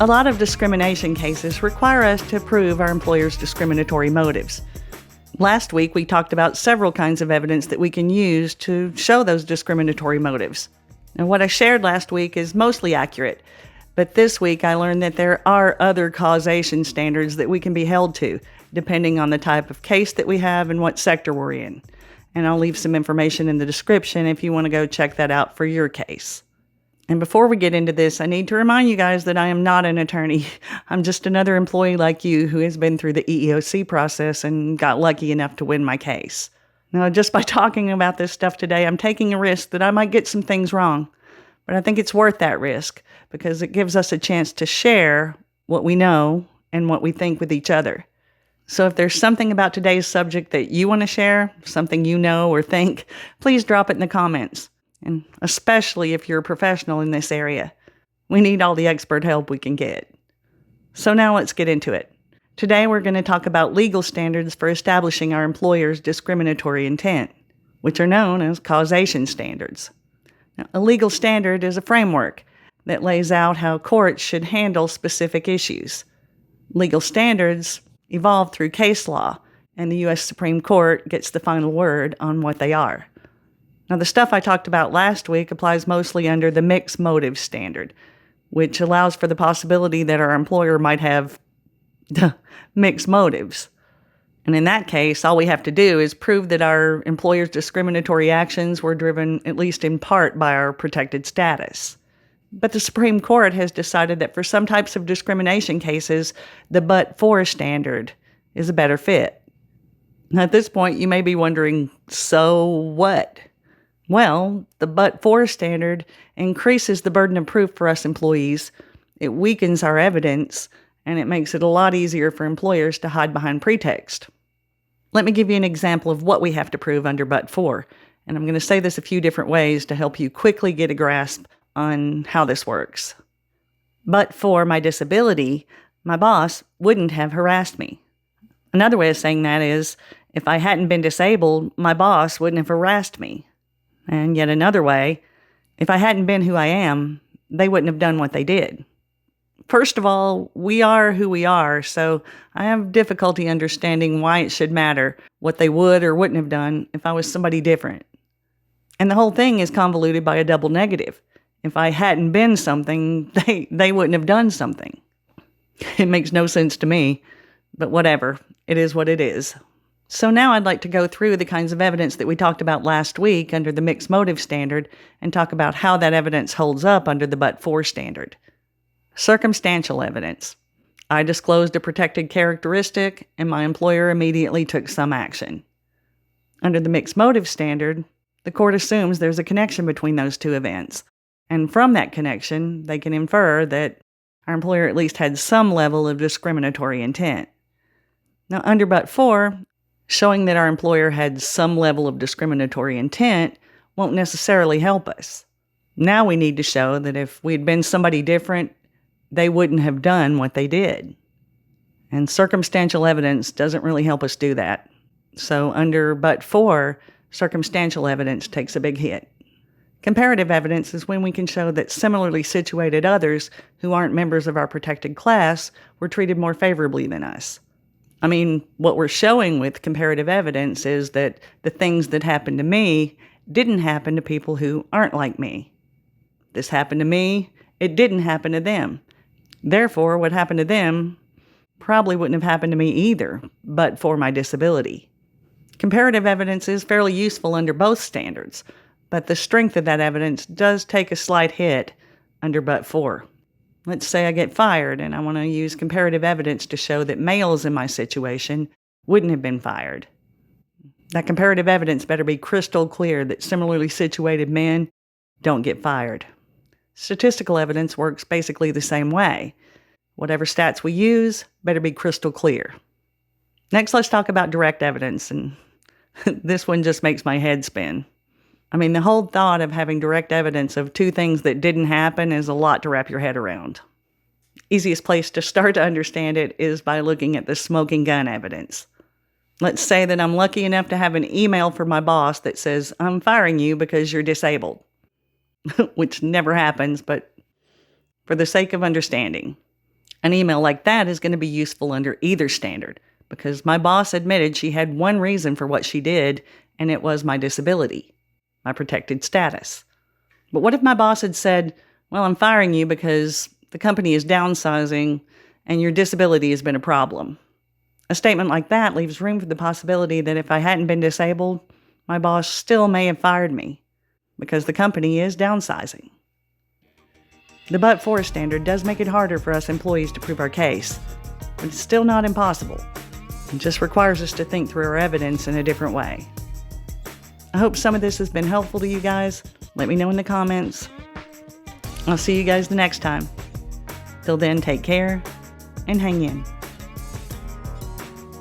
A lot of discrimination cases require us to prove our employer's discriminatory motives. Last week, we talked about several kinds of evidence that we can use to show those discriminatory motives. And what I shared last week is mostly accurate, but this week I learned that there are other causation standards that we can be held to, depending on the type of case that we have and what sector we're in. And I'll leave some information in the description if you want to go check that out for your case. And before we get into this, I need to remind you guys that I am not an attorney. I'm just another employee like you who has been through the EEOC process and got lucky enough to win my case. Now, just by talking about this stuff today, I'm taking a risk that I might get some things wrong. But I think it's worth that risk because it gives us a chance to share what we know and what we think with each other. So if there's something about today's subject that you want to share, something you know or think, please drop it in the comments. And especially if you're a professional in this area. We need all the expert help we can get. So now let's get into it. Today we're going to talk about legal standards for establishing our employer's discriminatory intent, which are known as causation standards. Now, a legal standard is a framework that lays out how courts should handle specific issues. Legal standards evolve through case law, and the U.S. Supreme Court gets the final word on what they are. Now, the stuff I talked about last week applies mostly under the mixed motive standard, which allows for the possibility that our employer might have mixed motives. And in that case, all we have to do is prove that our employer's discriminatory actions were driven, at least in part, by our protected status. But the Supreme Court has decided that for some types of discrimination cases, the but-for standard is a better fit. Now, at this point, you may be wondering, so what? Well, the but-for standard increases the burden of proof for us employees, it weakens our evidence, and it makes it a lot easier for employers to hide behind pretext. Let me give you an example of what we have to prove under but-for, and I'm going to say this a few different ways to help you quickly get a grasp on how this works. But for my disability, my boss wouldn't have harassed me. Another way of saying that is, if I hadn't been disabled, my boss wouldn't have harassed me. And yet another way, if I hadn't been who I am, they wouldn't have done what they did. First of all, we are who we are, so I have difficulty understanding why it should matter what they would or wouldn't have done if I was somebody different. And the whole thing is convoluted by a double negative. If I hadn't been something, they wouldn't have done something. It makes no sense to me, but whatever. It is what it is. So now I'd like to go through the kinds of evidence that we talked about last week under the mixed motive standard and talk about how that evidence holds up under the but-for standard. Circumstantial evidence. I disclosed a protected characteristic and my employer immediately took some action. Under the mixed motive standard, the court assumes there's a connection between those two events. And from that connection, they can infer that our employer at least had some level of discriminatory intent. Now, under but-for, showing that our employer had some level of discriminatory intent won't necessarily help us. Now we need to show that if we'd been somebody different, they wouldn't have done what they did. And circumstantial evidence doesn't really help us do that. So under but-for, circumstantial evidence takes a big hit. Comparative evidence is when we can show that similarly situated others who aren't members of our protected class were treated more favorably than us. I mean, what we're showing with comparative evidence is that the things that happened to me didn't happen to people who aren't like me. This happened to me, it didn't happen to them. Therefore, what happened to them probably wouldn't have happened to me either, but for my disability. Comparative evidence is fairly useful under both standards, but the strength of that evidence does take a slight hit under but-for. Let's say I get fired and I want to use comparative evidence to show that males in my situation wouldn't have been fired. That comparative evidence better be crystal clear that similarly situated men don't get fired. Statistical evidence works basically the same way. Whatever stats we use better be crystal clear. Next, let's talk about direct evidence, and this one just makes my head spin. I mean, the whole thought of having direct evidence of two things that didn't happen is a lot to wrap your head around. Easiest place to start to understand it is by looking at the smoking gun evidence. Let's say that I'm lucky enough to have an email from my boss that says, "I'm firing you because you're disabled," which never happens, but for the sake of understanding. An email like that is going to be useful under either standard, because my boss admitted she had one reason for what she did, and it was my disability, my protected status. But what if my boss had said, well, I'm firing you because the company is downsizing and your disability has been a problem? A statement like that leaves room for the possibility that if I hadn't been disabled, my boss still may have fired me because the company is downsizing. The but-for standard does make it harder for us employees to prove our case, but it's still not impossible. It just requires us to think through our evidence in a different way. I hope some of this has been helpful to you guys. Let me know in the comments. I'll see you guys the next time. Till then, take care and hang in.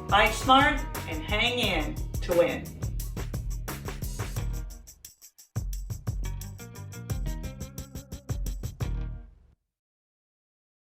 Fight smart and hang in to win.